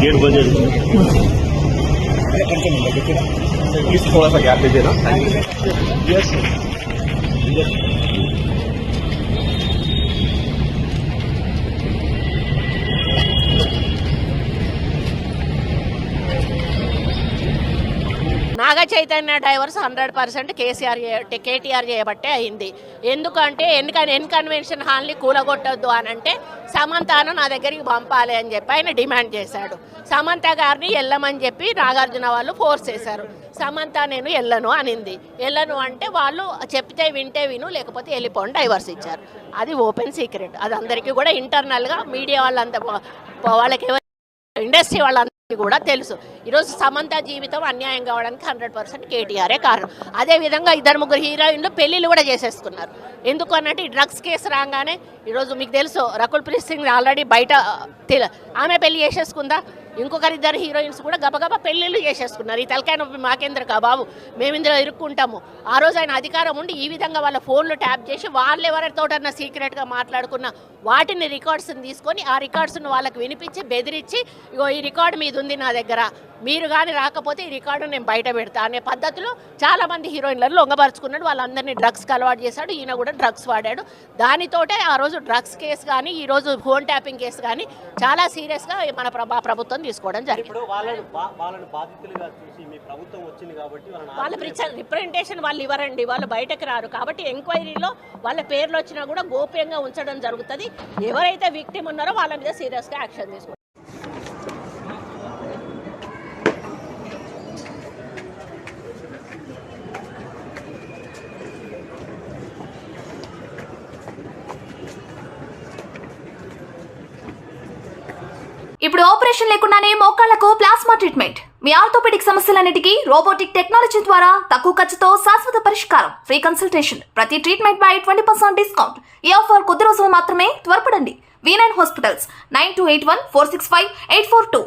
Gate बंद please थोड़ा सा गैप दीजिए ना। यस నాగ చైతన్య డైవర్స్ 100% కేటీఆర్ చేయబట్టే అయింది. ఎందుకంటే కన్వెన్షన్ హాల్ని కూలగొట్టొద్దు అని అంటే సమంతను నా దగ్గరికి పంపాలి అని చెప్పి ఆయన డిమాండ్ చేశాడు. సమంత గారిని వెళ్ళమని చెప్పి నాగార్జున వాళ్ళు ఫోర్స్ చేశారు. సమంత నేను వెళ్ళను అనింది. వెళ్ళను అంటే వాళ్ళు చెప్తే వింటే విను, లేకపోతే వెళ్ళిపోండి డైవర్స్ ఇచ్చారు. అది ఓపెన్ సీక్రెట్. అది అందరికీ కూడా ఇంటర్నల్గా మీడియా వాళ్ళంతా వాళ్ళకి ఇండస్ట్రీ వాళ్ళందరికీ కూడా తెలుసు. ఈరోజు సమంత జీవితం అన్యాయం కావడానికి 100% కేటీఆరే కారణం. అదేవిధంగా 2-3 హీరోయిన్లు పెళ్ళిళ్ళు కూడా చేసేసుకున్నారు. ఎందుకు అన్నట్టు ఈ డ్రగ్స్ కేసు రాగానే ఈరోజు మీకు తెలుసు రకుల్ ప్రీత్ సింగ్ ఆల్రెడీ బయట ఆమె పెళ్లి చేసేసుకుందా. ఇంకొకరిద్దరు హీరోయిన్స్ కూడా గబగబా పెళ్ళిళ్ళు చేసేసుకున్నారు. ఈ తలకాయ నొప్పి మాకేంద్రకా బాబు, మేము ఇందులో ఇరుక్కుంటాము. ఆ రోజు ఆయన అధికారం ఉండి ఈ విధంగా వాళ్ళ ఫోన్లు ట్యాప్ చేసి వాళ్ళు ఎవరితోటన్నా సీక్రెట్గా మాట్లాడుకున్న వాటిని రికార్డ్స్ని తీసుకొని ఆ రికార్డ్స్ను వాళ్ళకి వినిపించి బెదిరించి, ఇగో ఈ రికార్డు మీద ఉంది నా దగ్గర, మీరు కానీ రాకపోతే ఈ రికార్డు నేను బయట పెడతా అనే పద్ధతిలో చాలామంది హీరోయిన్లను లొంగపరుచుకున్నాడు. వాళ్ళందరినీ డ్రగ్స్కి అలవాటు చేశాడు. ఈయన కూడా డ్రగ్స్ వాడాడు. దానితోటే ఆ రోజు డ్రగ్స్ కేసు కానీ ఈరోజు ఫోన్ ట్యాపింగ్ కేసు కానీ చాలా సీరియస్గా మన ప్రభుత్వం తీసుకోవడం జరిగింది. వాళ్ళ రిప్రజెంటేషన్ వాళ్ళు ఇవ్వరండి, వాళ్ళు బయటకు రారు. కాబట్టి ఎంక్వైరీలో వాళ్ళ పేర్లు వచ్చినా కూడా గోప్యంగా ఉంచడం జరుగుతుంది. ఎవరైతే విక్టిమ్ ఉన్నారో వాళ్ళ మీద సీరియస్గా యాక్షన్ తీసుకుంటారు. ఇప్పుడు ఆపరేషన్ లేకుండానే మోకాళ్లకు ప్లాస్మా ట్రీట్మెంట్. మీ ఆర్థోపెడిక్ సమస్యలన్నిటికీ రోబోటిక్ టెక్నాలజీ ద్వారా తక్కువ ఖర్చుతో శాశ్వత పరిష్కారం. Free consultation. ప్రతి ట్రీట్మెంట్ పై 20% డిస్కౌంట్. ఈ ఆఫర్ కొద్ది రోజులు మాత్రమే. త్వరపడండి. V9 hospitals 9281465842.